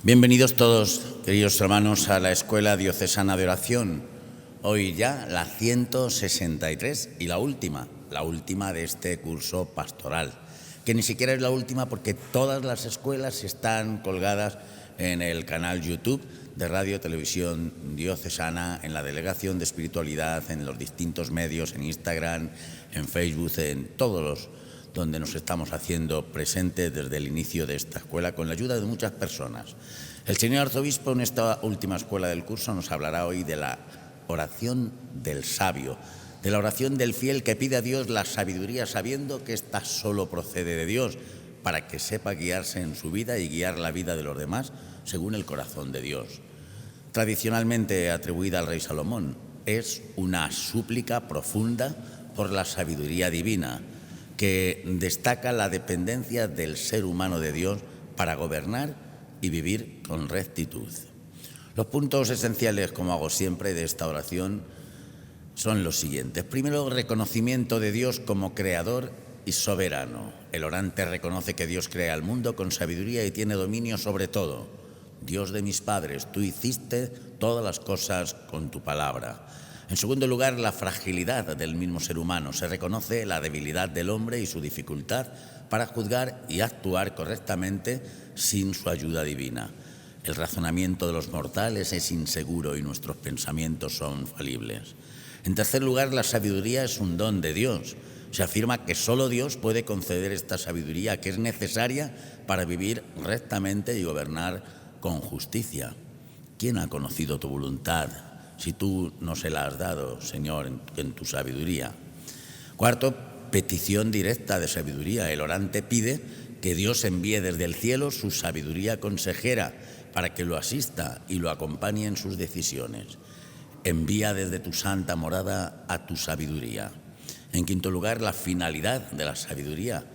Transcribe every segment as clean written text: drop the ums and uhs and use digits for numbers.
Bienvenidos todos, queridos hermanos, a la Escuela Diocesana de Oración. Hoy ya la 163 y la última de este curso pastoral, que ni siquiera es la última porque todas las escuelas están colgadas en el canal YouTube de Radio Televisión Diocesana, en la Delegación de Espiritualidad, en los distintos medios, en Instagram, en Facebook, en todos los donde nos estamos haciendo presentes desde el inicio de esta escuela, con la ayuda de muchas personas. El señor arzobispo, en esta última escuela del curso, nos hablará hoy de la oración del sabio, de la oración del fiel que pide a Dios la sabiduría, sabiendo que ésta solo procede de Dios, para que sepa guiarse en su vida y guiar la vida de los demás según el corazón de Dios. Tradicionalmente atribuida al rey Salomón, es una súplica profunda por la sabiduría divina, que destaca la dependencia del ser humano de Dios para gobernar y vivir con rectitud. Los puntos esenciales, como hago siempre, de esta oración son los siguientes. Primero, reconocimiento de Dios como creador y soberano. El orante reconoce que Dios crea el mundo con sabiduría y tiene dominio sobre todo. Dios de mis padres, tú hiciste todas las cosas con tu palabra. En segundo lugar, la fragilidad del mismo ser humano. Se reconoce la debilidad del hombre y su dificultad para juzgar y actuar correctamente sin su ayuda divina. El razonamiento de los mortales es inseguro y nuestros pensamientos son falibles. En tercer lugar, la sabiduría es un don de Dios. Se afirma que solo Dios puede conceder esta sabiduría que es necesaria para vivir rectamente y gobernar con justicia. ¿Quién ha conocido tu voluntad si tú no se la has dado, Señor, en tu sabiduría? Cuarto, petición directa de sabiduría. El orante pide que Dios envíe desde el cielo su sabiduría consejera para que lo asista y lo acompañe en sus decisiones. Envía desde tu santa morada a tu sabiduría. En quinto lugar, la finalidad de la sabiduría,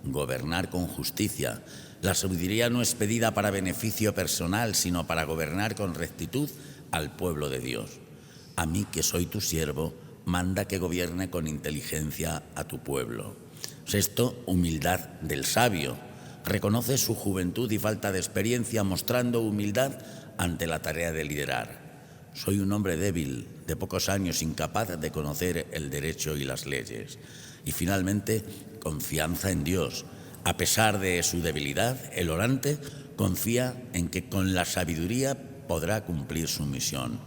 gobernar con justicia. La sabiduría no es pedida para beneficio personal, sino para gobernar con rectitud al pueblo de Dios. A mí, que soy tu siervo, manda que gobierne con inteligencia a tu pueblo. Sexto, humildad del sabio. Reconoce su juventud y falta de experiencia, mostrando humildad ante la tarea de liderar. Soy un hombre débil, de pocos años, incapaz de conocer el derecho y las leyes. Y finalmente, confianza en Dios. A pesar de su debilidad, el orante confía en que con la sabiduría podrá cumplir su misión.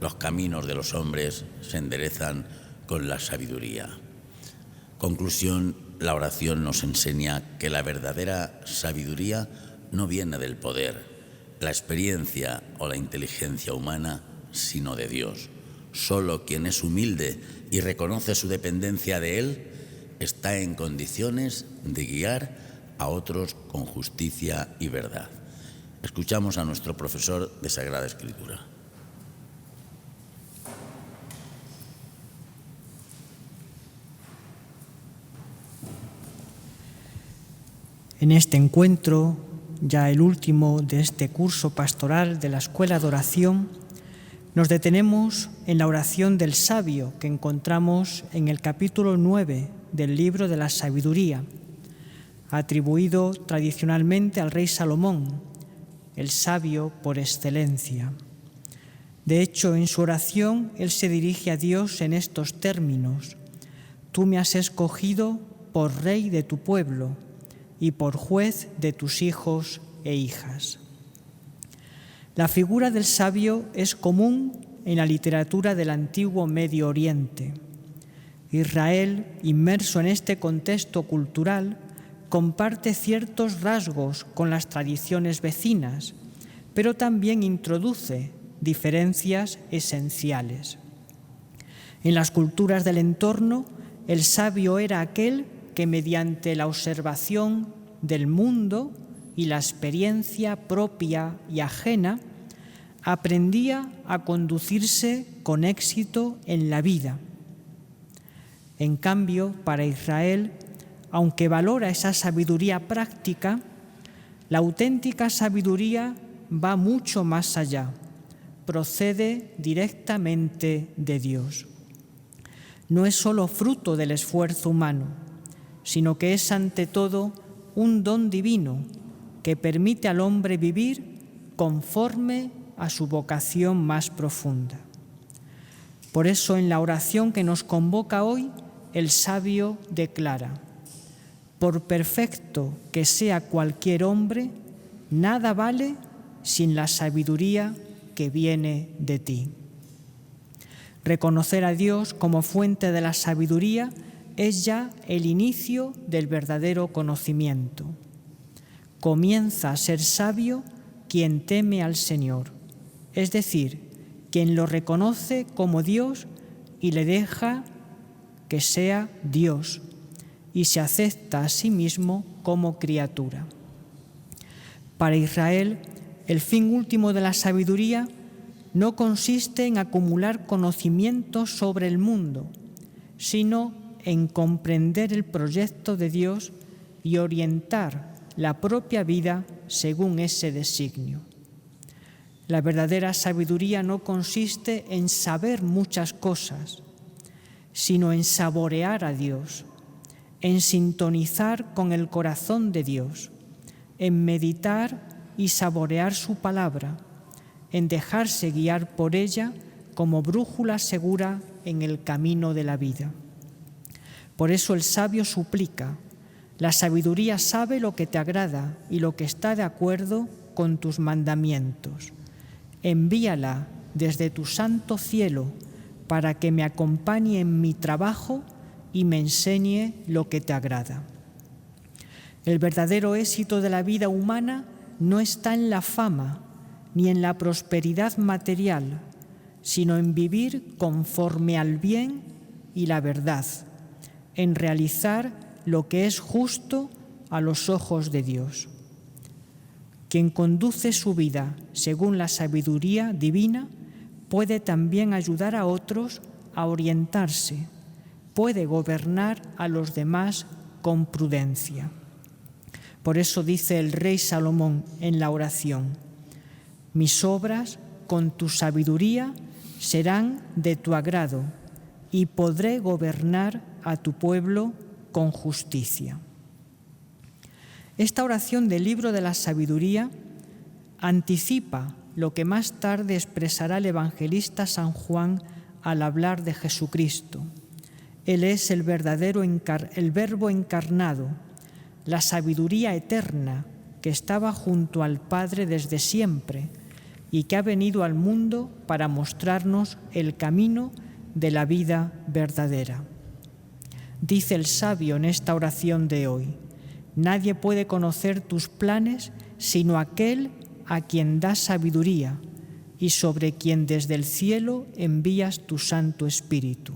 Los caminos de los hombres se enderezan con la sabiduría. Conclusión, la oración nos enseña que la verdadera sabiduría no viene del poder, la experiencia o la inteligencia humana, sino de Dios. Solo quien es humilde y reconoce su dependencia de Él está en condiciones de guiar a otros con justicia y verdad. Escuchamos a nuestro profesor de Sagrada Escritura. En este encuentro, ya el último de este curso pastoral de la Escuela de Oración, nos detenemos en la oración del sabio que encontramos en el capítulo 9 del libro de la Sabiduría, atribuido tradicionalmente al rey Salomón, el sabio por excelencia. De hecho, en su oración, él se dirige a Dios en estos términos: Tú me has escogido por rey de tu pueblo y por juez de tus hijos e hijas. La figura del sabio es común en la literatura del antiguo Medio Oriente. Israel, inmerso en este contexto cultural, comparte ciertos rasgos con las tradiciones vecinas, pero también introduce diferencias esenciales. En las culturas del entorno, el sabio era aquel que mediante la observación del mundo y la experiencia propia y ajena, aprendía a conducirse con éxito en la vida. En cambio, para Israel, aunque valora esa sabiduría práctica, la auténtica sabiduría va mucho más allá, procede directamente de Dios. No es solo fruto del esfuerzo humano, sino que es ante todo un don divino que permite al hombre vivir conforme a su vocación más profunda. Por eso, en la oración que nos convoca hoy, el sabio declara: por perfecto que sea cualquier hombre, nada vale sin la sabiduría que viene de ti. Reconocer a Dios como fuente de la sabiduría es ya el inicio del verdadero conocimiento. Comienza a ser sabio quien teme al Señor, es decir, quien lo reconoce como Dios y le deja que sea Dios y se acepta a sí mismo como criatura. Para Israel, el fin último de la sabiduría no consiste en acumular conocimientos sobre el mundo, sino en comprender el proyecto de Dios y orientar la propia vida según ese designio. La verdadera sabiduría no consiste en saber muchas cosas, sino en saborear a Dios, en sintonizar con el corazón de Dios, en meditar y saborear su palabra, en dejarse guiar por ella como brújula segura en el camino de la vida. Por eso el sabio suplica: la sabiduría sabe lo que te agrada y lo que está de acuerdo con tus mandamientos. Envíala desde tu santo cielo para que me acompañe en mi trabajo y me enseñe lo que te agrada. El verdadero éxito de la vida humana no está en la fama ni en la prosperidad material, sino en vivir conforme al bien y la verdad, en realizar lo que es justo a los ojos de Dios. Quien conduce su vida según la sabiduría divina puede también ayudar a otros a orientarse, puede gobernar a los demás con prudencia. Por eso dice el rey Salomón en la oración: mis obras con tu sabiduría serán de tu agrado y podré gobernar a tu pueblo con justicia. Esta oración del libro de la sabiduría anticipa lo que más tarde expresará el evangelista San Juan al hablar de Jesucristo. Él es el Verbo encarnado, la sabiduría eterna que estaba junto al Padre desde siempre y que ha venido al mundo para mostrarnos el camino de la vida verdadera. Dice el sabio en esta oración de hoy: nadie puede conocer tus planes sino aquel a quien das sabiduría y sobre quien desde el cielo envías tu Santo Espíritu.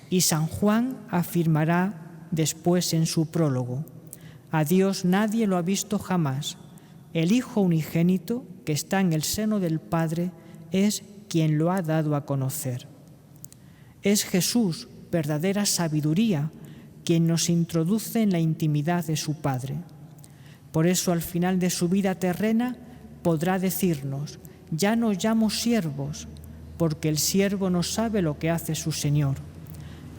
Y San Juan afirmará después en su prólogo: a Dios nadie lo ha visto jamás. El Hijo unigénito que está en el seno del Padre es quien lo ha dado a conocer. Es Jesús, verdadera sabiduría, quien nos introduce en la intimidad de su Padre. Por eso, al final de su vida terrena, podrá decirnos: ya no llamo siervos, porque el siervo no sabe lo que hace su Señor.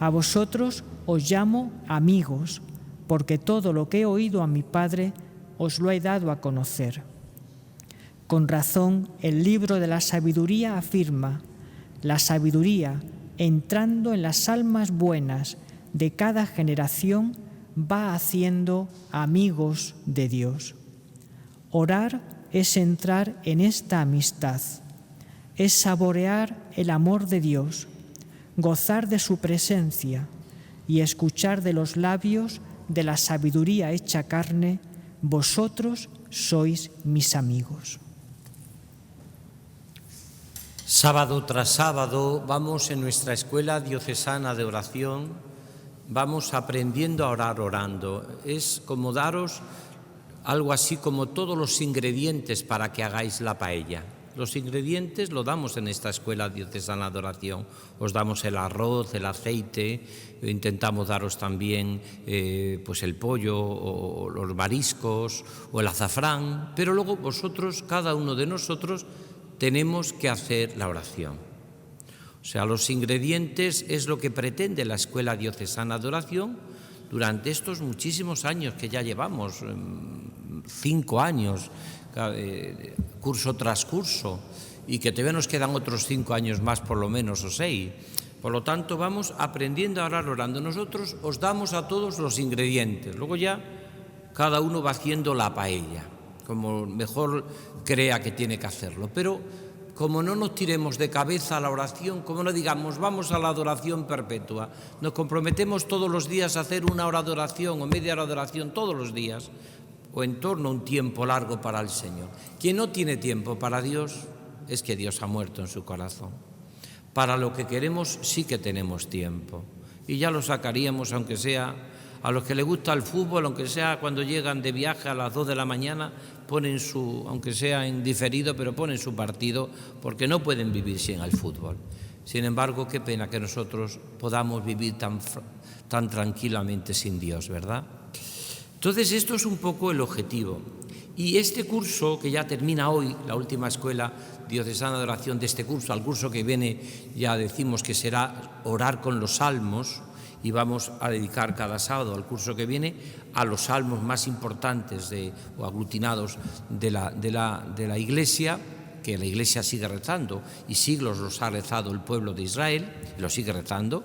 A vosotros os llamo amigos, porque todo lo que he oído a mi Padre os lo he dado a conocer. Con razón, el libro de la sabiduría afirma: la sabiduría, entrando en las almas buenas de cada generación, va haciendo amigos de Dios. Orar es entrar en esta amistad, es saborear el amor de Dios, gozar de su presencia y escuchar de los labios de la sabiduría hecha carne: vosotros sois mis amigos. Sábado tras sábado vamos en nuestra escuela diocesana de oración, vamos aprendiendo a orar orando. Es como daros algo así como todos los ingredientes para que hagáis la paella. Los ingredientes lo damos en esta escuela diocesana de oración. Os damos el arroz, el aceite, intentamos daros también pues el pollo o los mariscos o el azafrán, pero luego vosotros, cada uno de nosotros, tenemos que hacer la oración. O sea, los ingredientes es lo que pretende la Escuela Diocesana de Oración durante estos muchísimos años que ya llevamos, 5 años, curso tras curso, y que todavía nos quedan otros 5 años más por lo menos, o 6. Por lo tanto, vamos aprendiendo a orar orando. Nosotros os damos a todos los ingredientes, luego ya cada uno va haciendo la paella, como mejor crea que tiene que hacerlo. Pero como no nos tiremos de cabeza a la oración, como no digamos vamos a la adoración perpetua, nos comprometemos todos los días a hacer una hora de oración o media hora de oración todos los días, o en torno a un tiempo largo para el Señor. Quien no tiene tiempo para Dios, es que Dios ha muerto en su corazón. Para lo que queremos sí que tenemos tiempo, y ya lo sacaríamos, aunque sea a los que les gusta el fútbol, aunque sea cuando llegan de viaje a las 2 de la mañana, ponen aunque sea en diferido, pero ponen su partido, porque no pueden vivir sin el fútbol. Sin embargo, qué pena que nosotros podamos vivir tan tranquilamente sin Dios, ¿verdad? Entonces, esto es un poco el objetivo. Y este curso, que ya termina hoy, la última escuela diocesana de oración de este curso, al curso que viene ya decimos que será orar con los salmos, y vamos a dedicar cada sábado al curso que viene a los salmos más importantes o aglutinados de la Iglesia, que la Iglesia sigue rezando, y siglos los ha rezado el pueblo de Israel, lo sigue rezando,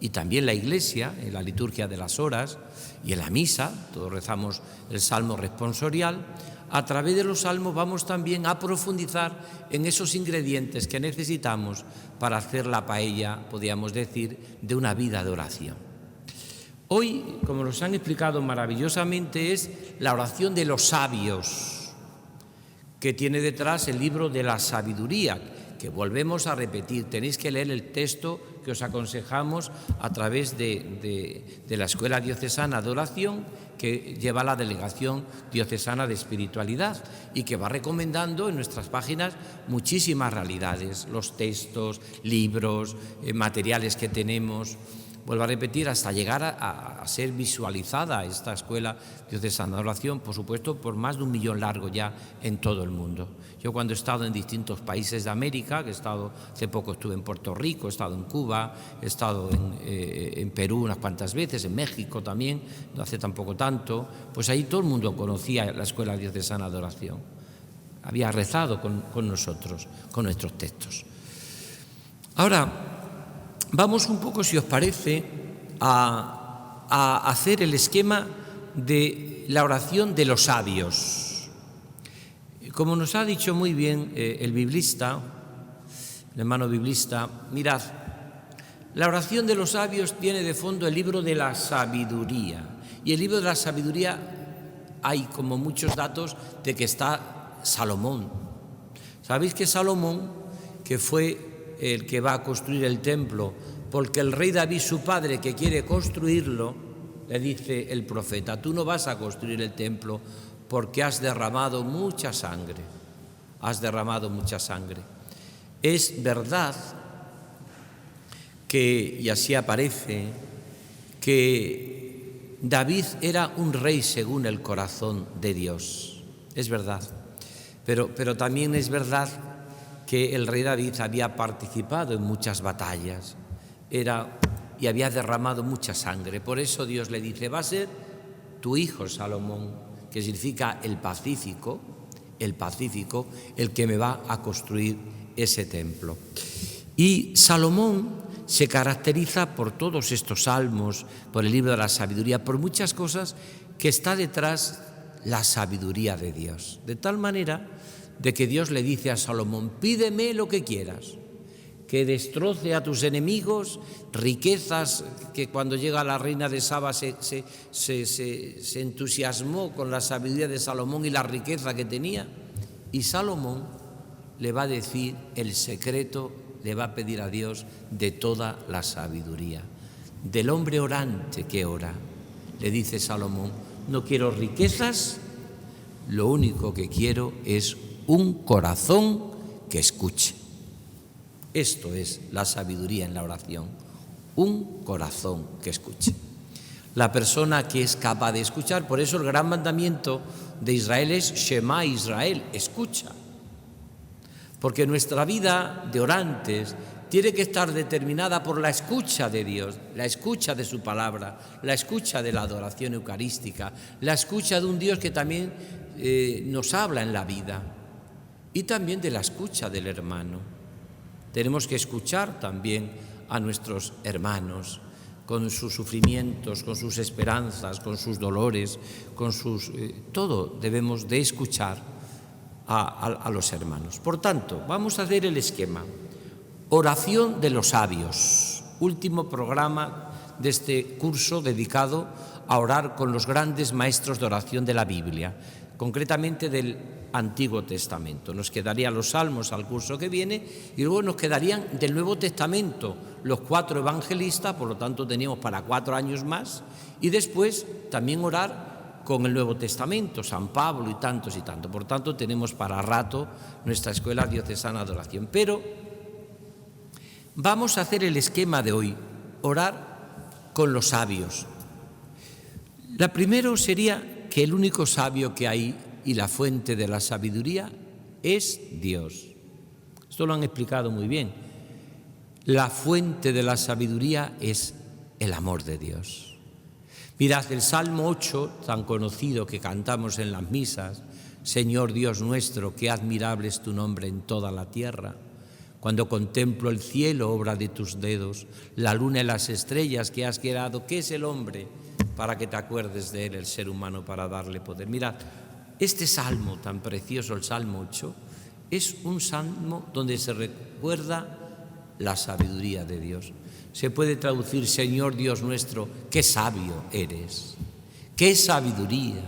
y también la Iglesia, en la liturgia de las horas y en la misa, todos rezamos el salmo responsorial. A través de los salmos vamos también a profundizar en esos ingredientes que necesitamos para hacer la paella, podríamos decir, de una vida de oración. Hoy, como nos han explicado maravillosamente, es la oración de los sabios, que tiene detrás el libro de la sabiduría, que volvemos a repetir. Tenéis que leer el texto que os aconsejamos a través de la Escuela Diocesana de Oración, que lleva la Delegación Diocesana de Espiritualidad y que va recomendando en nuestras páginas muchísimas realidades, los textos, libros, materiales que tenemos. Vuelvo a repetir, hasta llegar a ser visualizada esta Escuela Diocesana de Oración, por supuesto, por más de 1 millón largo ya en todo el mundo. Yo cuando he estado en distintos países de América, hace poco estuve en Puerto Rico, he estado en Cuba, he estado en Perú unas cuantas veces, en México también, no hace tampoco tanto, pues ahí todo el mundo conocía la Escuela Diocesana de Oración. Había rezado con nosotros, con nuestros textos. Ahora, vamos un poco, si os parece, a hacer el esquema de la oración de los sabios. Como nos ha dicho muy bien el biblista, el hermano biblista, mirad, la oración de los sabios tiene de fondo el libro de la sabiduría. Y el libro de la sabiduría hay como muchos datos de que está Salomón. ¿Sabéis que Salomón, que fue el que va a construir el templo, porque el rey David, su padre, que quiere construirlo, le dice el profeta, tú no vas a construir el templo porque has derramado mucha sangre, Es verdad que, y así aparece, que David era un rey según el corazón de Dios, es verdad, pero también es verdad que el rey David había participado en muchas batallas y había derramado mucha sangre. Por eso Dios le dice, va a ser tu hijo Salomón, que significa el pacífico, el que me va a construir ese templo. Y Salomón se caracteriza por todos estos salmos, por el libro de la sabiduría, por muchas cosas que está detrás la sabiduría de Dios. De tal manera de que Dios le dice a Salomón, pídeme lo que quieras, que destroce a tus enemigos, riquezas, que cuando llega la reina de Saba se entusiasmó con la sabiduría de Salomón y la riqueza que tenía. Y Salomón le va a decir el secreto, le va a pedir a Dios de toda la sabiduría. Del hombre orante que ora, le dice Salomón, no quiero riquezas, lo único que quiero es un corazón que escuche. Esto es la sabiduría en la oración, un corazón que escuche. La persona que es capaz de escuchar, por eso el gran mandamiento de Israel es Shema Israel, escucha. Porque nuestra vida de orantes tiene que estar determinada por la escucha de Dios, la escucha de su palabra, la escucha de la adoración eucarística, la escucha de un Dios que también nos habla en la vida, y también de la escucha del hermano. Tenemos que escuchar también a nuestros hermanos, con sus sufrimientos, con sus esperanzas, con sus dolores, con sus... todo debemos de escuchar a los hermanos. Por tanto, vamos a hacer el esquema. Oración de los sabios, último programa de este curso dedicado a orar con los grandes maestros de oración de la Biblia, concretamente del Antiguo Testamento. Nos quedarían los Salmos al curso que viene y luego nos quedarían del Nuevo Testamento los 4 evangelistas, por lo tanto teníamos para 4 años más, y después también orar con el Nuevo Testamento, San Pablo y tantos y tantos. Por tanto, tenemos para rato nuestra Escuela Diocesana de Oración. Pero vamos a hacer el esquema de hoy, orar con los sabios. La primera sería que el único sabio que hay y la fuente de la sabiduría es Dios. Esto lo han explicado muy bien. La fuente de la sabiduría es el amor de Dios. Mirad, el Salmo 8, tan conocido que cantamos en las misas, Señor Dios nuestro, qué admirable es tu nombre en toda la tierra. Cuando contemplo el cielo, obra de tus dedos, la luna y las estrellas que has creado, ¿qué es el hombre para que te acuerdes de él, el ser humano para darle poder? Mirad, este salmo tan precioso, el Salmo 8, es un salmo donde se recuerda la sabiduría de Dios. Se puede traducir, Señor Dios nuestro, qué sabio eres, qué sabiduría,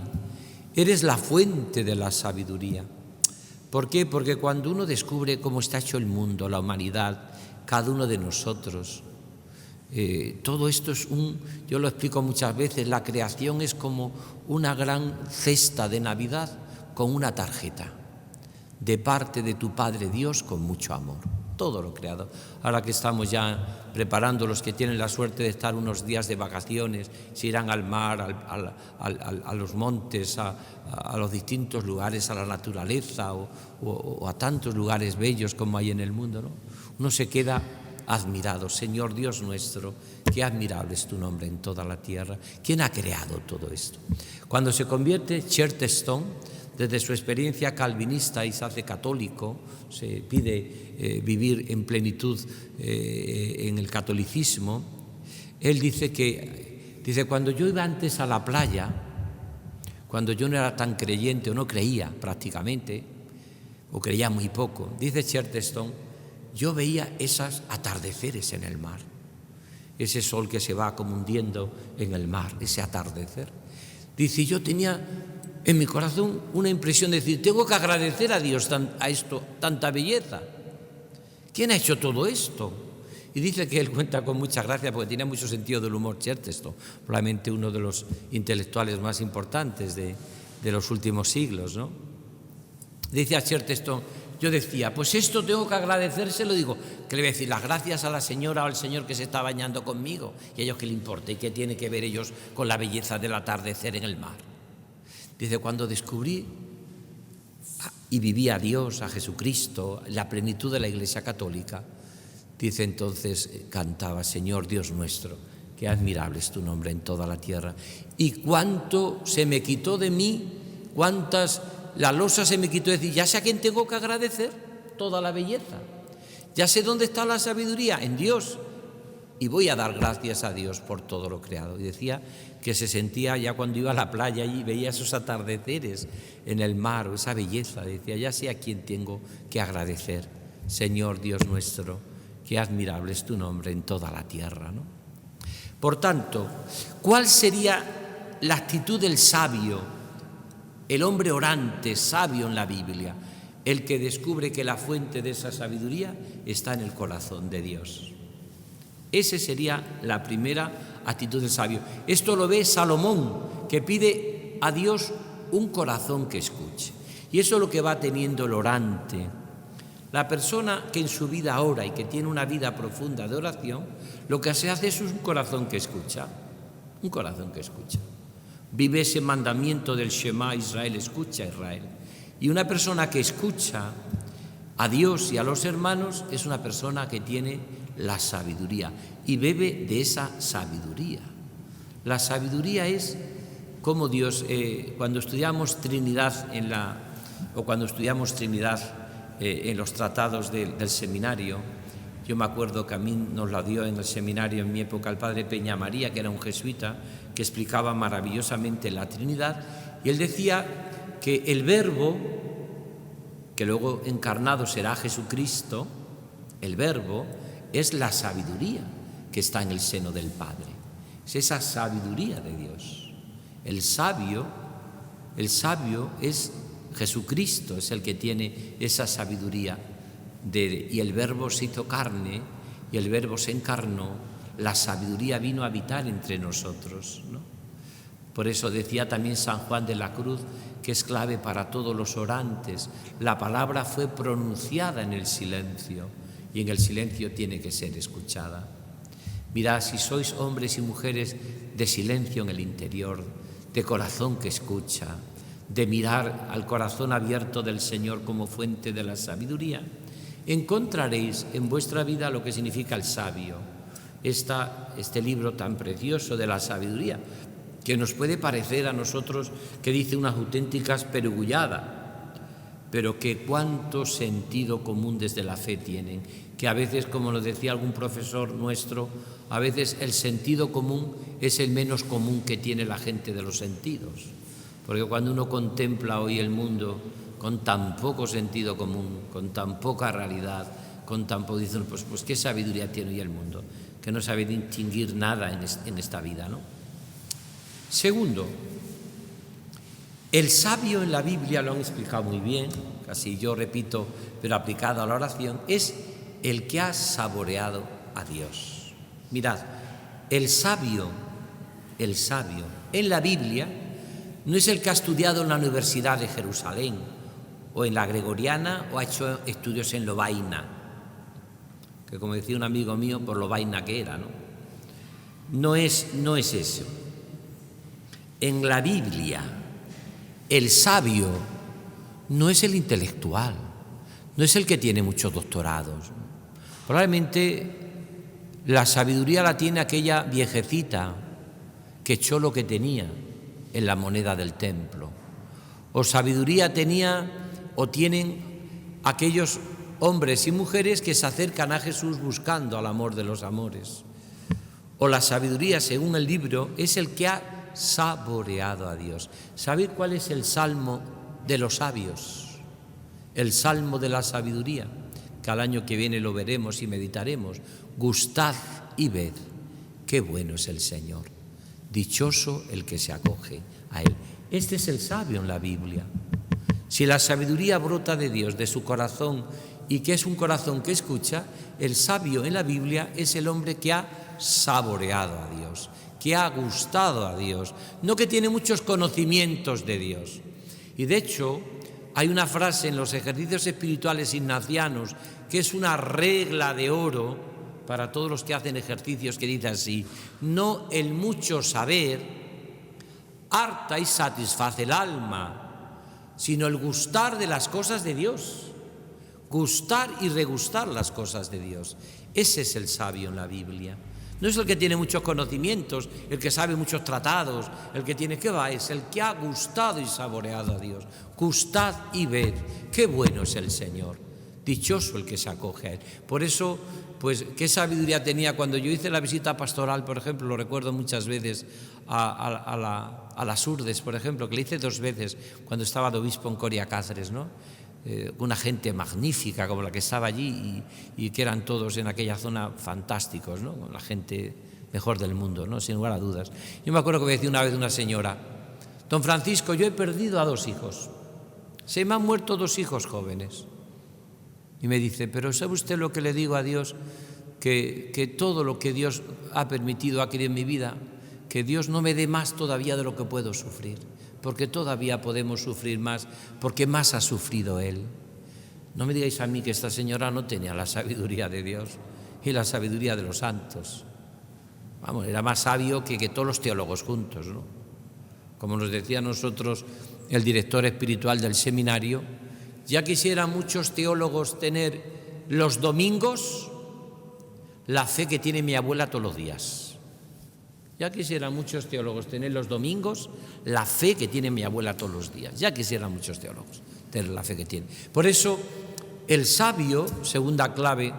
eres la fuente de la sabiduría. ¿Por qué? Porque cuando uno descubre cómo está hecho el mundo, la humanidad, cada uno de nosotros, todo esto es yo lo explico muchas veces, la creación es como una gran cesta de Navidad con una tarjeta, de parte de tu Padre Dios con mucho amor. Todo lo creado. Ahora que estamos ya preparando, los que tienen la suerte de estar unos días de vacaciones, se irán al mar, a los montes, a los distintos lugares, a la naturaleza o a tantos lugares bellos como hay en el mundo, ¿no? Uno se queda admirado. Señor Dios nuestro, qué admirable es tu nombre en toda la tierra. ¿Quién ha creado todo esto? Cuando se convierte Chesterton, desde su experiencia calvinista y se hace católico, se pide vivir en plenitud en el catolicismo, él dice, cuando yo iba antes a la playa, cuando yo no era tan creyente o no creía prácticamente, o creía muy poco, dice Chesterton, yo veía esos atardeceres en el mar, ese sol que se va como hundiendo en el mar, ese atardecer. Dice, yo tenía en mi corazón una impresión de decir, tengo que agradecer a Dios a esto, tanta belleza. ¿Quién ha hecho todo esto? Y dice que él cuenta con mucha gracia porque tiene mucho sentido del humor Chesterton, probablemente uno de los intelectuales más importantes de los últimos siglos, ¿no? Dice a Chesterton, yo decía, pues esto tengo que agradecérselo, digo, que le voy a decir las gracias a la señora o al señor que se está bañando conmigo, y a ellos qué le importa y qué tiene que ver ellos con la belleza del atardecer en el mar. Dice, cuando descubrí y viví a Dios, a Jesucristo, la plenitud de la Iglesia Católica, dice entonces, cantaba, Señor Dios nuestro, qué admirable es tu nombre en toda la tierra. Y cuánto se me quitó de mí, la losa se me quitó de decir, ya sé a quién tengo que agradecer toda la belleza. Ya sé dónde está la sabiduría, en Dios. Y voy a dar gracias a Dios por todo lo creado. Y decía que se sentía ya cuando iba a la playa y veía esos atardeceres en el mar o esa belleza. Decía, ya sé a quién tengo que agradecer. Señor Dios nuestro, qué admirable es tu nombre en toda la tierra, ¿no? Por tanto, ¿cuál sería la actitud del sabio, el hombre orante, sabio en la Biblia? El que descubre que la fuente de esa sabiduría está en el corazón de Dios. Esa sería la primera actitud del sabio. Esto lo ve Salomón, que pide a Dios un corazón que escuche. Y eso es lo que va teniendo el orante. La persona que en su vida ora y que tiene una vida profunda de oración, lo que se hace es un corazón que escucha. Un corazón que escucha. Vive ese mandamiento del Shema Israel, escucha Israel. Y una persona que escucha a Dios y a los hermanos es una persona que tiene la sabiduría y bebe de esa sabiduría. La sabiduría es cómo Dios, cuando estudiamos Trinidad en los tratados del seminario, yo me acuerdo que a mí nos la dio en el seminario en mi época el padre Peña María, que era un jesuita, que explicaba maravillosamente la Trinidad, y él decía que el Verbo, que luego encarnado será Jesucristo, el Verbo es la sabiduría que está en el seno del Padre. Es esa sabiduría de Dios. El sabio es Jesucristo, es el que tiene esa sabiduría. Y el Verbo se hizo carne y el Verbo se encarnó, la sabiduría vino a habitar entre nosotros, ¿no? Por eso decía también San Juan de la Cruz, que es clave para todos los orantes, la palabra fue pronunciada en el silencio y en el silencio tiene que ser escuchada. Mirad, si sois hombres y mujeres de silencio en el interior, de corazón que escucha, de mirar al corazón abierto del Señor como fuente de la sabiduría, encontraréis en vuestra vida lo que significa el sabio. Este libro tan precioso de la sabiduría, que nos puede parecer a nosotros que dice unas auténticas perugulladas, pero que cuánto sentido común desde la fe tienen, que a veces, como nos decía algún profesor nuestro, a veces el sentido común es el menos común que tiene la gente de los sentidos, porque cuando uno contempla hoy el mundo con tan poco sentido común, con tan poca realidad, con tan poco, dicen, pues qué sabiduría tiene hoy el mundo, que no sabe distinguir nada en esta vida, ¿no? Segundo, el sabio en la Biblia, lo han explicado muy bien, casi yo repito, pero aplicado a la oración, es el que ha saboreado a Dios. Mirad, el sabio en la Biblia no es el que ha estudiado en la Universidad de Jerusalén o en la Gregoriana o ha hecho estudios en Lovaina, que como decía un amigo mío, por Lovaina que era, ¿no? No es eso. En la Biblia, el sabio no es el intelectual, no es el que tiene muchos doctorados. Probablemente la sabiduría la tiene aquella viejecita que echó lo que tenía en la moneda del templo. O sabiduría tenía o tienen aquellos hombres y mujeres que se acercan a Jesús buscando al amor de los amores. O la sabiduría, según el libro, es el que ha saboreado a Dios. ¿Sabéis cuál es el salmo de los sabios? El salmo de la sabiduría, que al año que viene lo veremos y meditaremos. Gustad y ved, qué bueno es el Señor. Dichoso el que se acoge a Él. Este es el sabio en la Biblia. Si la sabiduría brota de Dios, de su corazón, y que es un corazón que escucha, el sabio en la Biblia es el hombre que ha saboreado a Dios, que ha gustado a Dios, no que tiene muchos conocimientos de Dios. Y de hecho, hay una frase en los ejercicios espirituales ignacianos que es una regla de oro para todos los que hacen ejercicios, que dice así: no el mucho saber harta y satisface el alma, sino el gustar de las cosas de Dios, gustar y regustar las cosas de Dios. Ese es el sabio en la Biblia. No es el que tiene muchos conocimientos, el que sabe muchos tratados, el que tiene, ¿qué va? Es el que ha gustado y saboreado a Dios. Gustad y ved, qué bueno es el Señor. Dichoso el que se acoge a Él. Por eso, pues, ¿qué sabiduría tenía? Cuando yo hice la visita pastoral, por ejemplo, lo recuerdo muchas veces, a las Urdes, por ejemplo, que le hice 2 veces cuando estaba de obispo en Coria Cáceres, ¿no? Una gente magnífica como la que estaba allí y que eran todos en aquella zona fantásticos, ¿no? La gente mejor del mundo, ¿no? Sin lugar a dudas. Yo me acuerdo que me decía una vez una señora: don Francisco, yo he perdido a 2 hijos, se me han muerto 2 hijos jóvenes. Y me dice: pero ¿sabe usted lo que le digo a Dios? Que todo lo que Dios ha permitido, ha querido en mi vida, que Dios no me dé más todavía de lo que puedo sufrir, porque todavía podemos sufrir más, porque más ha sufrido Él. No me digáis a mí que esta señora no tenía la sabiduría de Dios y la sabiduría de los santos. Vamos, era más sabio que todos los teólogos juntos, ¿no? Como nos decía a nosotros el director espiritual del seminario: ya quisieran muchos teólogos tener los domingos la fe que tiene mi abuela todos los días. Ya quisieran muchos teólogos tener los domingos la fe que tiene mi abuela todos los días. Ya quisieran muchos teólogos tener la fe que tiene. Por eso, el sabio, segunda clave,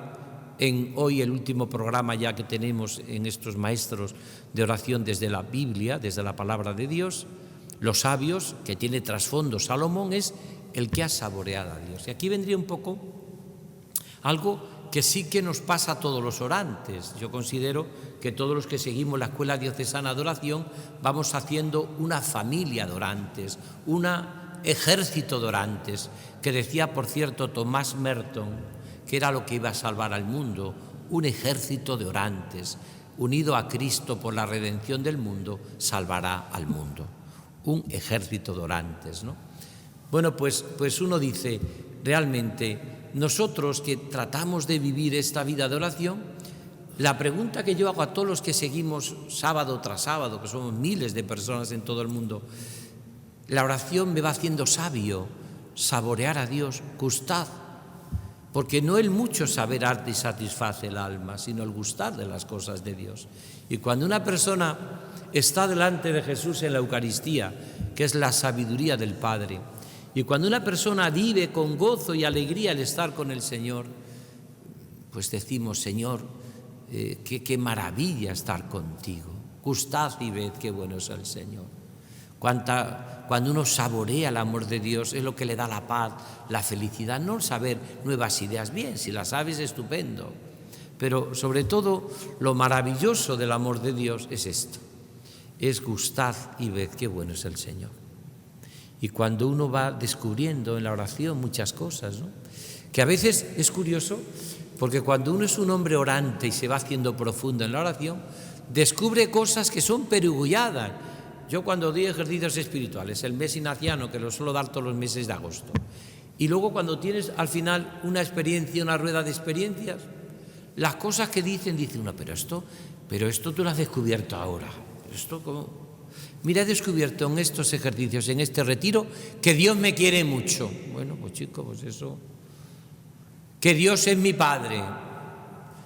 en hoy el último programa ya que tenemos en estos maestros de oración desde la Biblia, desde la palabra de Dios, los sabios, que tiene trasfondo Salomón, es el que ha saboreado a Dios. Y aquí vendría un poco algo que sí que nos pasa a todos los orantes. Yo considero que todos los que seguimos la Escuela Diocesana de Oración vamos haciendo una familia de orantes, un ejército de orantes, que decía, por cierto, Thomas Merton, que era lo que iba a salvar al mundo, un ejército de orantes, unido a Cristo por la redención del mundo, salvará al mundo. Un ejército de orantes, ¿no? Bueno, pues uno dice, realmente, nosotros que tratamos de vivir esta vida de oración, la pregunta que yo hago a todos los que seguimos sábado tras sábado, que somos miles de personas en todo el mundo, la oración me va haciendo sabio, saborear a Dios, gustad, porque no el mucho saber arte satisface el alma, sino el gustar de las cosas de Dios. Y cuando una persona está delante de Jesús en la Eucaristía, que es la sabiduría del Padre, y cuando una persona vive con gozo y alegría el estar con el Señor, pues decimos, Señor, qué maravilla estar contigo. Gustad y ved qué bueno es el Señor. Cuando uno saborea el amor de Dios, es lo que le da la paz, la felicidad, no el saber nuevas ideas. Bien, si las sabes, estupendo. Pero sobre todo, lo maravilloso del amor de Dios es esto. Es gustad y ved qué bueno es el Señor. Y cuando uno va descubriendo en la oración muchas cosas, ¿no? Que a veces es curioso, porque cuando uno es un hombre orante y se va haciendo profundo en la oración, descubre cosas que son perugulladas. Yo cuando doy ejercicios espirituales, el mes ignaciano, que lo suelo dar todos los meses de agosto, y luego cuando tienes al final una experiencia, una rueda de experiencias, las cosas que dice uno, pero esto tú lo has descubierto ahora. Esto como... Mira, he descubierto en estos ejercicios, en este retiro, que Dios me quiere mucho. Bueno, pues chicos, pues eso. Que Dios es mi Padre,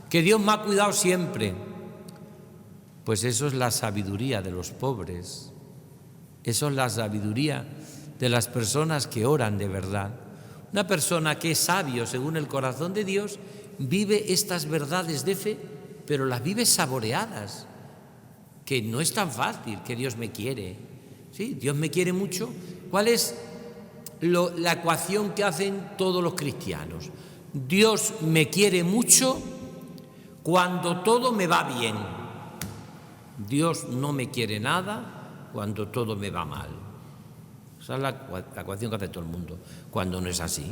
que Dios me ha cuidado siempre. Pues eso es la sabiduría de los pobres. Eso es la sabiduría de las personas que oran de verdad. Una persona que es sabio según el corazón de Dios vive estas verdades de fe, pero las vive saboreadas. Que no es tan fácil, que Dios me quiere. Sí, Dios me quiere mucho. ¿Cuál es la ecuación que hacen todos los cristianos? Dios me quiere mucho cuando todo me va bien. Dios no me quiere nada cuando todo me va mal. Esa es la ecuación que hace todo el mundo. Cuando no es así.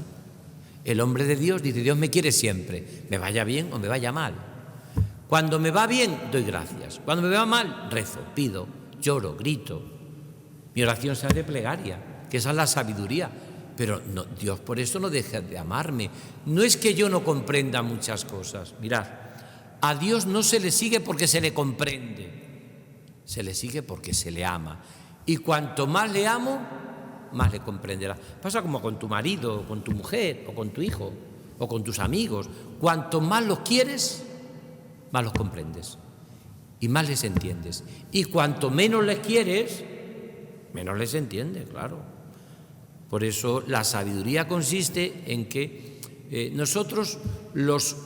El hombre de Dios dice, Dios me quiere siempre, me vaya bien o me vaya mal. Cuando me va bien, doy gracias. Cuando me va mal, rezo, pido, lloro, grito. Mi oración se hace plegaria, que esa es la sabiduría. Pero no, Dios por eso no deja de amarme. No es que yo no comprenda muchas cosas. Mirad, a Dios no se le sigue porque se le comprende. Se le sigue porque se le ama. Y cuanto más le amo, más le comprenderá. Pasa como con tu marido, o con tu mujer, o con tu hijo, o con tus amigos. Cuanto más los quieres, más los comprendes y más les entiendes. Y cuanto menos les quieres, menos les entiendes, claro. Por eso la sabiduría consiste en que nosotros los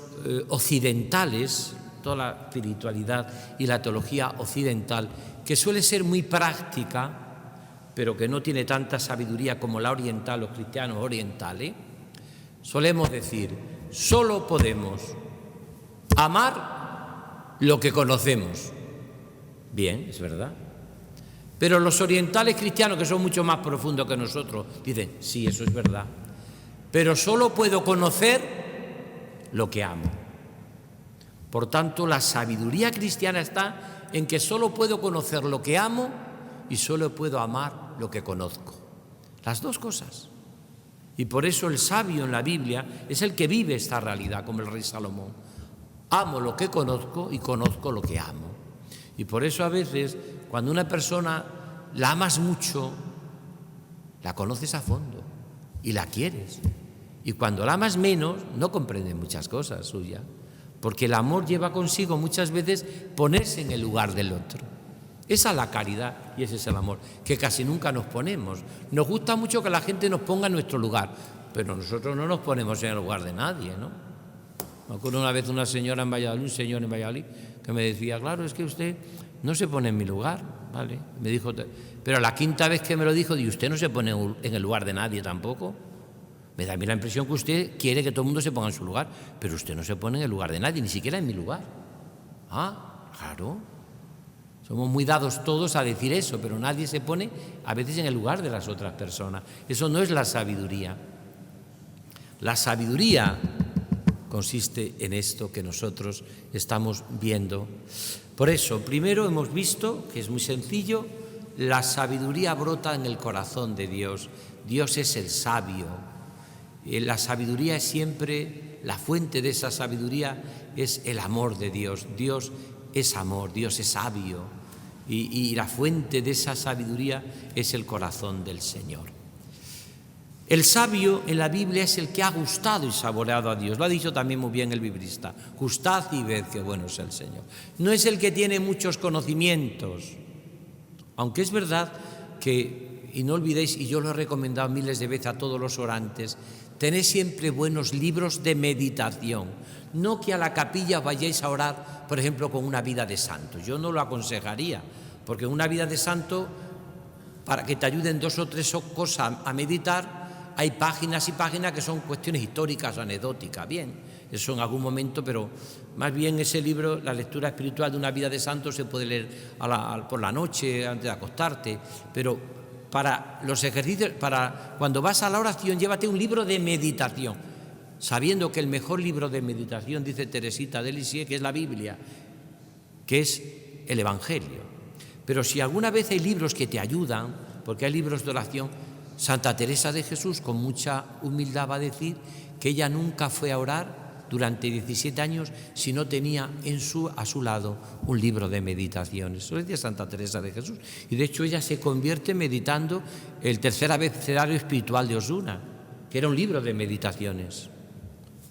occidentales, toda la espiritualidad y la teología occidental, que suele ser muy práctica, pero que no tiene tanta sabiduría como la oriental, los cristianos orientales, solemos decir, solo podemos amar lo que conocemos. Bien, es verdad. Pero los orientales cristianos, que son mucho más profundos que nosotros, dicen, sí, eso es verdad. Pero solo puedo conocer lo que amo. Por tanto, la sabiduría cristiana está en que solo puedo conocer lo que amo y solo puedo amar lo que conozco. Las dos cosas. Y por eso el sabio en la Biblia es el que vive esta realidad, como el rey Salomón. Amo lo que conozco y conozco lo que amo. Y por eso a veces, cuando una persona la amas mucho, la conoces a fondo y la quieres. Y cuando la amas menos, no comprendes muchas cosas suyas. Porque el amor lleva consigo muchas veces ponerse en el lugar del otro. Esa es la caridad y ese es el amor, que casi nunca nos ponemos. Nos gusta mucho que la gente nos ponga en nuestro lugar, pero nosotros no nos ponemos en el lugar de nadie, ¿no? Me acuerdo una vez un señor en Valladolid, que me decía, claro, es que usted no se pone en mi lugar, ¿vale? Me dijo, pero la quinta vez que me lo dijo, y usted no se pone en el lugar de nadie tampoco. Me da a mí la impresión que usted quiere que todo el mundo se ponga en su lugar, pero usted no se pone en el lugar de nadie, ni siquiera en mi lugar. Ah, claro. Somos muy dados todos a decir eso, pero nadie se pone a veces en el lugar de las otras personas. Eso no es la sabiduría. La sabiduría consiste en esto que nosotros estamos viendo. Por eso, primero hemos visto, que es muy sencillo, la sabiduría brota en el corazón de Dios. Dios es el sabio. La sabiduría es siempre, la fuente de esa sabiduría es el amor de Dios. Dios es amor, Dios es sabio. Y la fuente de esa sabiduría es el corazón del Señor. El sabio en la Biblia es el que ha gustado y saboreado a Dios. Lo ha dicho también muy bien el biblista. Gustad y ved qué bueno es el Señor. No es el que tiene muchos conocimientos. Aunque es verdad que, y no olvidéis, y yo lo he recomendado miles de veces a todos los orantes, tened siempre buenos libros de meditación. No que a la capilla vayáis a orar, por ejemplo, con una vida de santo. Yo no lo aconsejaría, porque una vida de santo, para que te ayuden 2 o 3 cosas a meditar, hay páginas y páginas que son cuestiones históricas o anecdóticas. Bien, eso en algún momento, pero más bien ese libro, la lectura espiritual de una vida de santo, se puede leer por la noche, antes de acostarte, pero para los ejercicios, para cuando vas a la oración, llévate un libro de meditación, sabiendo que el mejor libro de meditación, dice Teresita de Lisieux, que es la Biblia, que es el Evangelio. Pero si alguna vez hay libros que te ayudan, porque hay libros de oración, Santa Teresa de Jesús, con mucha humildad, va a decir que ella nunca fue a orar durante 17 años si no tenía a su lado un libro de meditaciones. Eso decía Santa Teresa de Jesús. Y de hecho ella se convierte meditando el tercer abecedario espiritual de Osuna, que era un libro de meditaciones.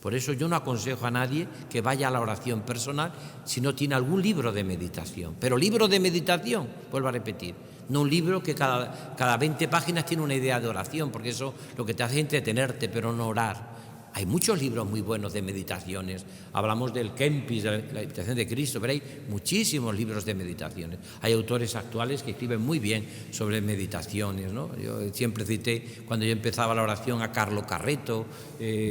Por eso yo no aconsejo a nadie que vaya a la oración personal si no tiene algún libro de meditación. Pero libro de meditación, vuelvo a repetir, no un libro que cada 20 páginas tiene una idea de oración, porque eso lo que te hace es entretenerte, pero no orar. Hay muchos libros muy buenos de meditaciones. Hablamos del Kempis, de la Imitación de Cristo, pero hay muchísimos libros de meditaciones. Hay autores actuales que escriben muy bien sobre meditaciones, ¿no? Yo siempre cité, cuando yo empezaba la oración, a Carlo Carretto,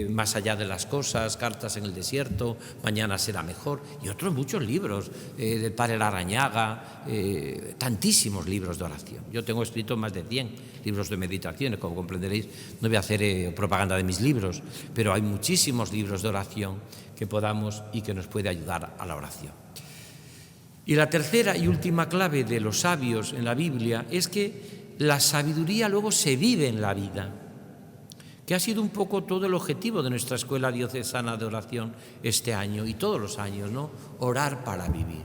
Más allá de las cosas, Cartas en el desierto, Mañana será mejor, y otros muchos libros, del Padre Larrañaga, tantísimos libros de oración. Yo tengo escrito más de 100 libros de meditaciones, como comprenderéis, no voy a hacer propaganda de mis libros, pero hay muchísimos libros de oración que podamos y que nos puede ayudar a la oración. Y la tercera y última clave de los sabios en la Biblia es que la sabiduría luego se vive en la vida, que ha sido un poco todo el objetivo de nuestra Escuela Diocesana de Oración este año y todos los años, ¿no? Orar para vivir.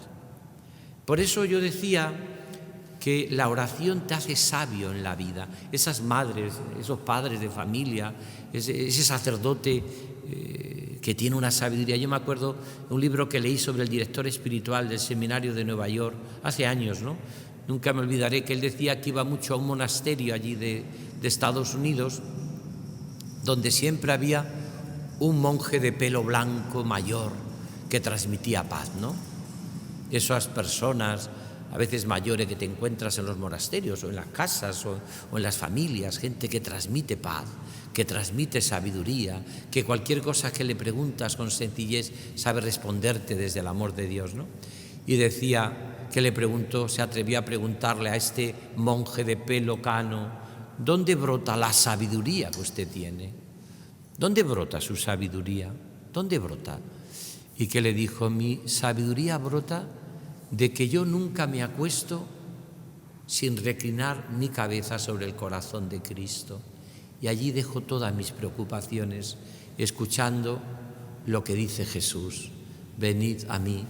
Por eso yo decía que la oración te hace sabio en la vida. Esas madres, esos padres de familia, ese sacerdote que tiene una sabiduría. Yo me acuerdo de un libro que leí sobre el director espiritual del seminario de Nueva York, hace años, ¿no? Nunca me olvidaré que él decía que iba mucho a un monasterio allí de Estados Unidos, donde siempre había un monje de pelo blanco mayor que transmitía paz, ¿no? Esas personas a veces mayores que te encuentras en los monasterios o en las casas o en las familias, gente que transmite paz, que transmite sabiduría, que cualquier cosa que le preguntas con sencillez sabe responderte desde el amor de Dios, ¿no? Y decía que se atrevió a preguntarle a este monje de pelo cano, ¿dónde brota la sabiduría que usted tiene? ¿Dónde brota su sabiduría? ¿Dónde brota? Y que le dijo, mi sabiduría brota de que yo nunca me acuesto sin reclinar mi cabeza sobre el corazón de Cristo. Y allí dejo todas mis preocupaciones, escuchando lo que dice Jesús. Venid a mí,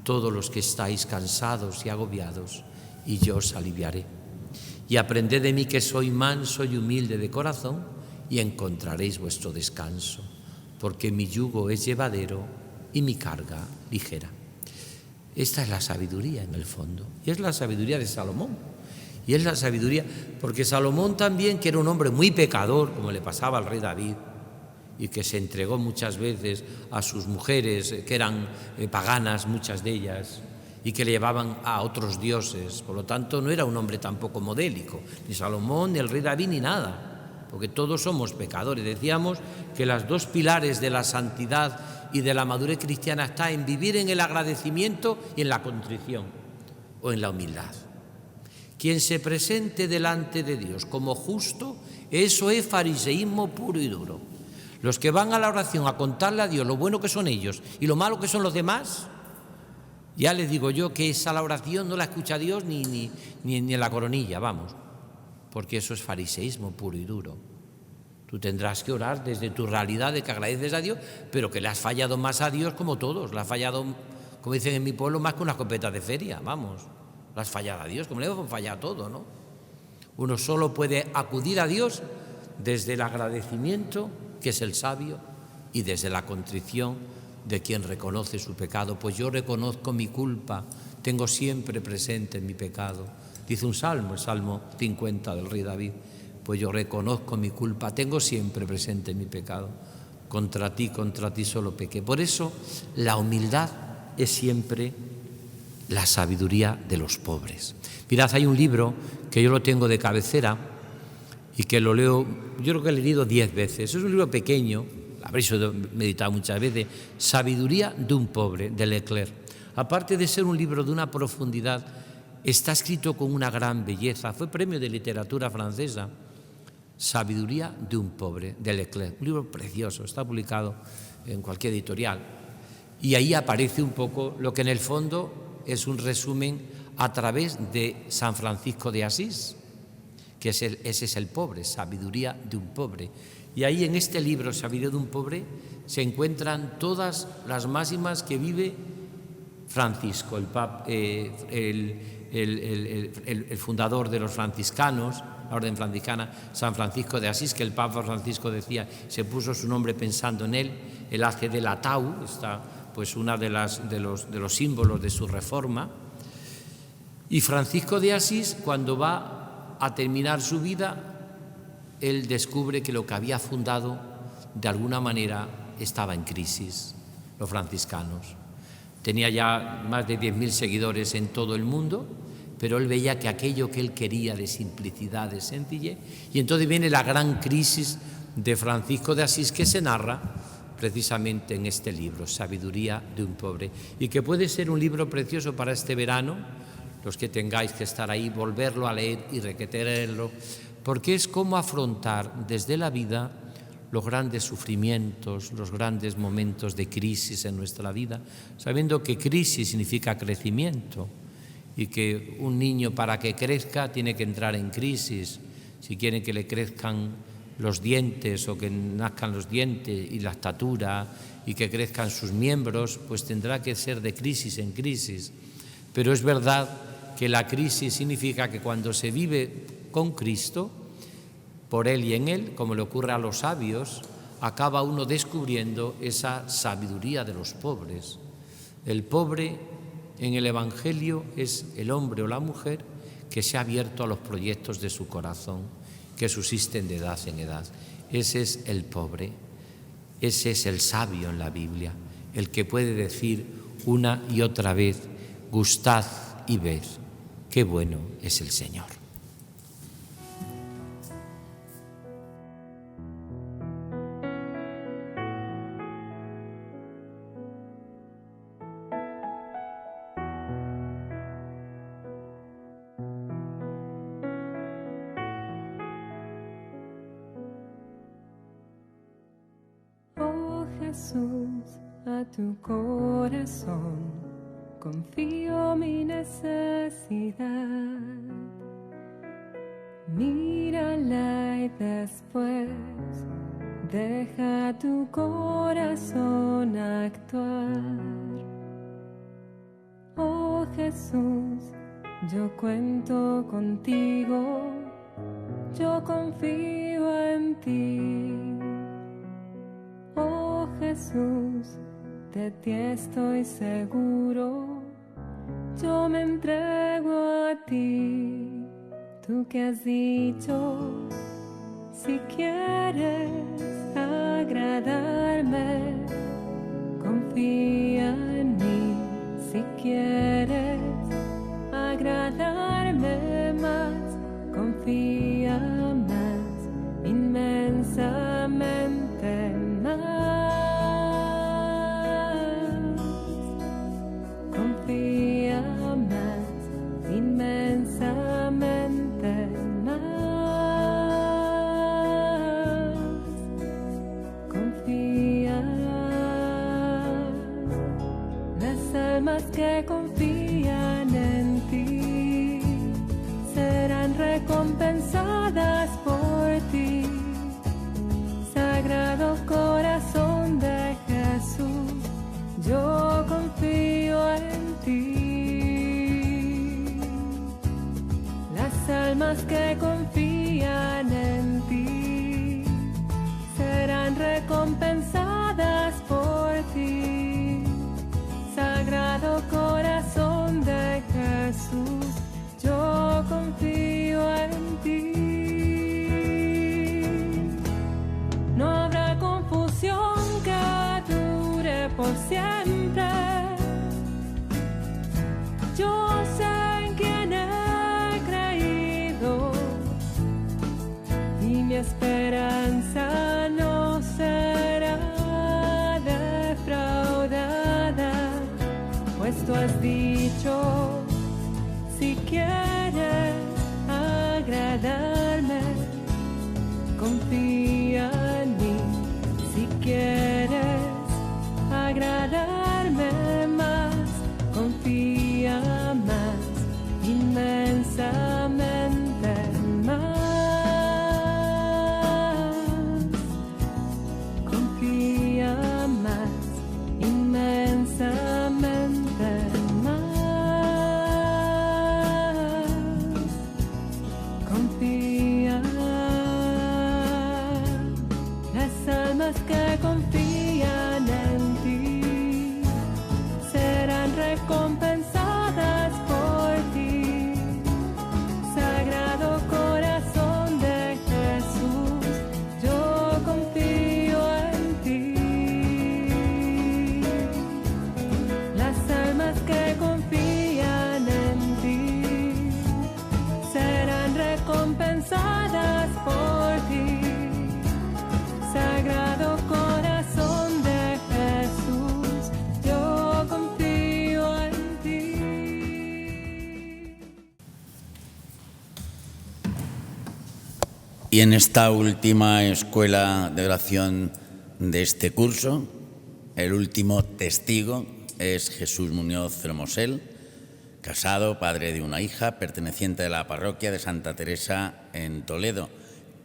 todos los que estáis cansados y agobiados, y yo os aliviaré. Y aprended de mí que soy manso y humilde de corazón, y encontraréis vuestro descanso, porque mi yugo es llevadero y mi carga ligera. Esta es la sabiduría en el fondo, y es la sabiduría de Salomón. Y es la sabiduría, porque Salomón también, que era un hombre muy pecador, como le pasaba al rey David, y que se entregó muchas veces a sus mujeres, que eran paganas, muchas de ellas, y que le llevaban a otros dioses. Por lo tanto, no era un hombre tampoco modélico, ni Salomón, ni el rey David, ni nada, porque todos somos pecadores. Decíamos que las dos pilares de la santidad y de la madurez cristiana está en vivir en el agradecimiento y en la contrición, o en la humildad. Quien se presente delante de Dios como justo, eso es fariseísmo puro y duro. Los que van a la oración a contarle a Dios lo bueno que son ellos y lo malo que son los demás, ya les digo yo que esa la oración no la escucha Dios ni en la coronilla, vamos, porque eso es fariseísmo puro y duro. Tú tendrás que orar desde tu realidad de que agradeces a Dios, pero que le has fallado más a Dios como todos. Le has fallado, como dicen en mi pueblo, más que una escopeta de feria, vamos. Le has fallado a Dios, como le hemos fallado a todo, ¿no? Uno solo puede acudir a Dios desde el agradecimiento, que es el sabio, y desde la contrición de quien reconoce su pecado. Pues yo reconozco mi culpa, tengo siempre presente mi pecado. Dice un salmo, el Salmo 50 del rey David. Pues yo reconozco mi culpa, tengo siempre presente mi pecado. Contra ti solo pequé. Por eso la humildad es siempre la sabiduría de los pobres. Mirad, hay un libro que yo lo tengo de cabecera y que lo leo, yo creo que lo he leído 10 veces. Es un libro pequeño, lo habréis meditado muchas veces, Sabiduría de un pobre, de Leclerc. Aparte de ser un libro de una profundidad, está escrito con una gran belleza. Fue premio de literatura francesa. Sabiduría de un pobre, de Leclerc. Un libro precioso, está publicado en cualquier editorial. Y ahí aparece un poco lo que en el fondo es un resumen a través de San Francisco de Asís, que ese es el pobre, sabiduría de un pobre. Y ahí en este libro, Sabiduría de un pobre, se encuentran todas las máximas que vive Francisco, el fundador de los franciscanos, la orden franciscana, San Francisco de Asís, que el Papa Francisco decía, se puso su nombre pensando en él. Él hace de la tau, está pues una de los símbolos de su reforma. Y Francisco de Asís, cuando va a terminar su vida, él descubre que lo que había fundado de alguna manera estaba en crisis. Los franciscanos tenía ya más de 10.000 seguidores en todo el mundo, pero él veía que aquello que él quería de simplicidad, de sencillez, y entonces viene la gran crisis de Francisco de Asís, que se narra precisamente en este libro, Sabiduría de un pobre, y que puede ser un libro precioso para este verano, los que tengáis que estar ahí, volverlo a leer y requerirlo, porque es cómo afrontar desde la vida los grandes sufrimientos, los grandes momentos de crisis en nuestra vida, sabiendo que crisis significa crecimiento y que un niño para que crezca tiene que entrar en crisis. Si quiere que le crezcan los dientes o que nazcan los dientes y la estatura y que crezcan sus miembros, pues tendrá que ser de crisis en crisis. Pero es verdad que la crisis significa que cuando se vive con Cristo, por Él y en Él, como le ocurre a los sabios, acaba uno descubriendo esa sabiduría de los pobres. El pobre en el Evangelio es el hombre o la mujer que se ha abierto a los proyectos de su corazón, que subsisten de edad en edad. Ese es el pobre, ese es el sabio en la Biblia, el que puede decir una y otra vez, gustad y ved, qué bueno es el Señor. Jesús, a tu corazón confío mi necesidad. Mírala y después deja tu corazón actuar. Oh Jesús, yo cuento contigo, yo confío en ti. Oh Jesús, de ti estoy seguro, yo me entrego a ti. Tú que has dicho, si quieres agradarme, confía en mí. Si quieres agradarme más, confía más, inmensamente más. Confía más, inmensamente más. Confía. Las almas que confían en ti serán recompensadas por ti. Sagrado corazón de Jesús, yo confío en ti. Las almas que confían en ti serán recompensadas por ti. Sagrado corazón de Jesús, yo confío en ti. No habrá confusión que dure por siempre. Yo sé en quién he creído y mi esperanza no será defraudada, pues tú has dicho, si quieres agradarme, confía en mí. Si quieres agradarme más, confía más, inmensamente más. Confía más, inmensamente más. Confía. Las almas que confían en ti serán recompensadas por ti. Sagrado corazón de Jesús, yo confío en ti. Las almas que confían en ti serán recompensadas por ti. Sagrado corazón de Jesús, yo confío en ti. Y en esta última escuela de oración de este curso, el último testigo es Jesús Muñoz Fermosel, casado, padre de una hija, perteneciente a la parroquia de Santa Teresa en Toledo,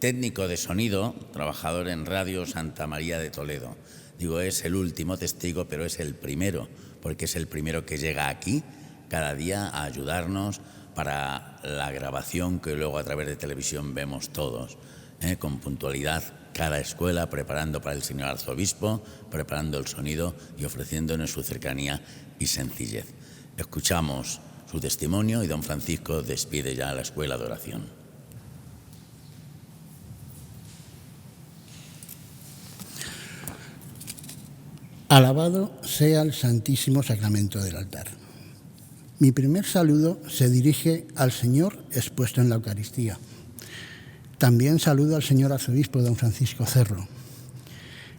técnico de sonido, trabajador en Radio Santa María de Toledo. Digo, es el último testigo, pero es el primero, porque es el primero que llega aquí cada día a ayudarnos para la grabación que luego a través de televisión vemos todos, con puntualidad, cada escuela preparando para el señor arzobispo, preparando el sonido y ofreciéndonos su cercanía y sencillez. Escuchamos su testimonio y don Francisco despide ya la escuela de oración. Alabado sea el Santísimo Sacramento del altar. Mi primer saludo se dirige al Señor expuesto en la Eucaristía. También saludo al señor arzobispo don Francisco Cerro,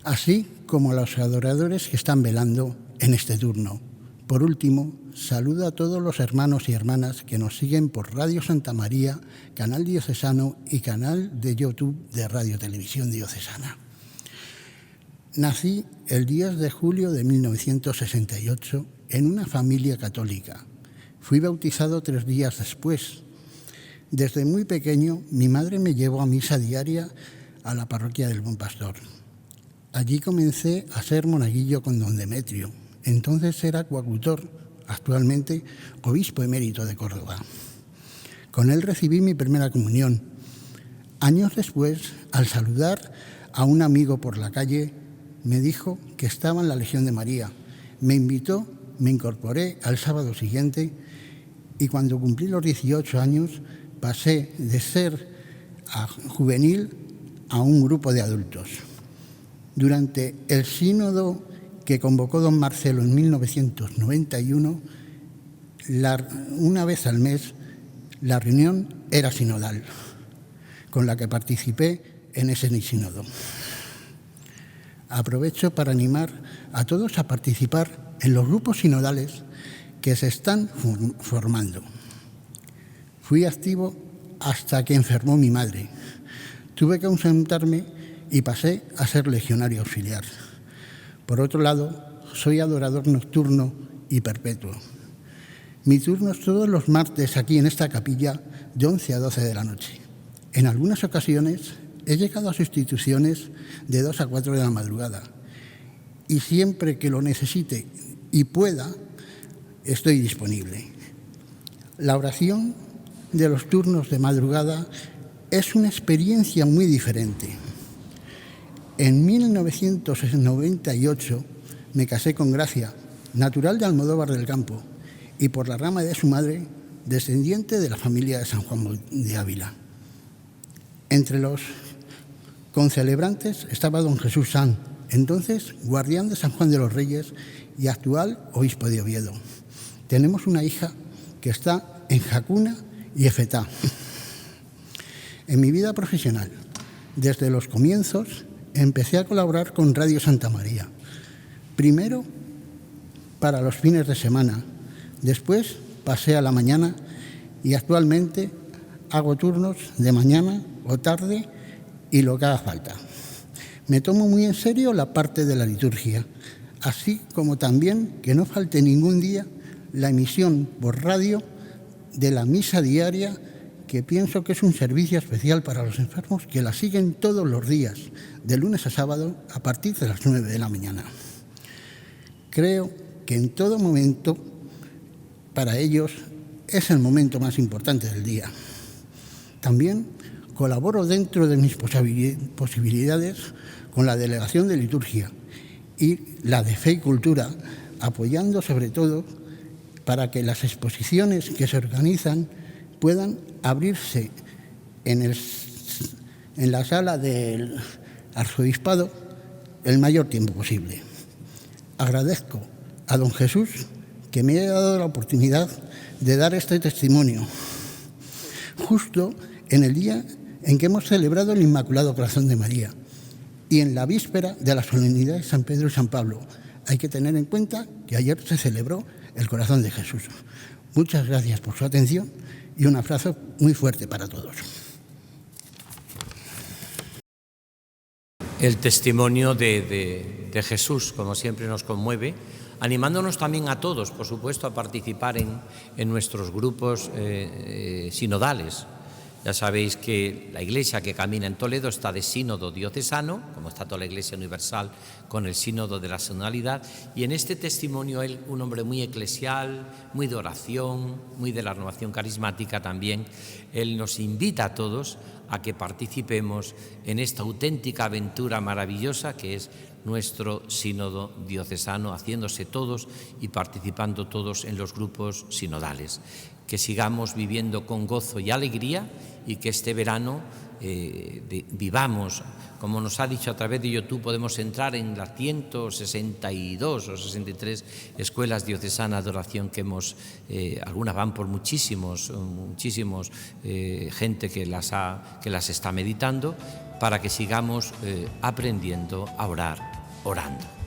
así como a los adoradores que están velando en este turno. Por último, saludo a todos los hermanos y hermanas que nos siguen por Radio Santa María, canal diocesano y canal de YouTube de Radio Televisión Diocesana. Nací el 10 de julio de 1968 en una familia católica. Fui bautizado 3 días después. Desde muy pequeño, mi madre me llevó a misa diaria a la parroquia del Buen Pastor. Allí comencé a ser monaguillo con don Demetrio. Entonces era coadjutor, actualmente obispo emérito de Córdoba. Con él recibí mi primera comunión. Años después, al saludar a un amigo por la calle, me dijo que estaba en la Legión de María. Me invitó, me incorporé al sábado siguiente y cuando cumplí los 18 años pasé de ser juvenil a un grupo de adultos. Durante el sínodo que convocó don Marcelo en 1991, una vez al mes, la reunión era sinodal, con la que participé en ese sínodo. Aprovecho para animar a todos a participar en los grupos sinodales que se están formando. Fui activo hasta que enfermó mi madre. Tuve que ausentarme y pasé a ser legionario auxiliar. Por otro lado, soy adorador nocturno y perpetuo. Mi turno es todos los martes aquí en esta capilla de 11 a 12 de la noche. En algunas ocasiones he llegado a sustituciones de 2 a 4 de la madrugada y siempre que lo necesite y pueda, estoy disponible. La oración de los turnos de madrugada es una experiencia muy diferente. En 1998 me casé con Gracia, natural de Almodóvar del Campo, y por la rama de su madre, descendiente de la familia de San Juan de Ávila. Entre los concelebrantes estaba don Jesús San, entonces guardián de San Juan de los Reyes y actual obispo de Oviedo. Tenemos una hija que está en Jacuna y Efetá. En mi vida profesional, desde los comienzos, empecé a colaborar con Radio Santa María. Primero para los fines de semana, después pasé a la mañana y actualmente hago turnos de mañana o tarde y lo que haga falta. Me tomo muy en serio la parte de la liturgia, así como también que no falte ningún día la emisión por radio de la misa diaria, que pienso que es un servicio especial para los enfermos que la siguen todos los días, de lunes a sábado, a partir de las 9 de la mañana. Creo que en todo momento, para ellos, es el momento más importante del día. También colaboro dentro de mis posibilidades con la Delegación de Liturgia y la de Fe y Cultura, apoyando sobre todo para que las exposiciones que se organizan puedan abrirse en la sala del arzobispado el mayor tiempo posible. Agradezco a don Jesús que me haya dado la oportunidad de dar este testimonio, justo en el día en que hemos celebrado el Inmaculado Corazón de María y en la víspera de la solemnidad de San Pedro y San Pablo. Hay que tener en cuenta que ayer se celebró el Corazón de Jesús. Muchas gracias por su atención y un abrazo muy fuerte para todos. El testimonio de Jesús, como siempre, nos conmueve, animándonos también a todos, por supuesto, a participar en nuestros grupos sinodales. Ya sabéis que la Iglesia que camina en Toledo está de sínodo diocesano, como está toda la Iglesia universal con el sínodo de la sinodalidad, y en este testimonio él, un hombre muy eclesial, muy de oración, muy de la renovación carismática también, él nos invita a todos a que participemos en esta auténtica aventura maravillosa que es nuestro sínodo diocesano, haciéndose todos y participando todos en los grupos sinodales. Que sigamos viviendo con gozo y alegría y que este verano vivamos, como nos ha dicho a través de YouTube, podemos entrar en las 162 o 63 escuelas diocesanas de oración que hemos, algunas van por muchísimos gente que las está meditando, para que sigamos aprendiendo a orar, orando.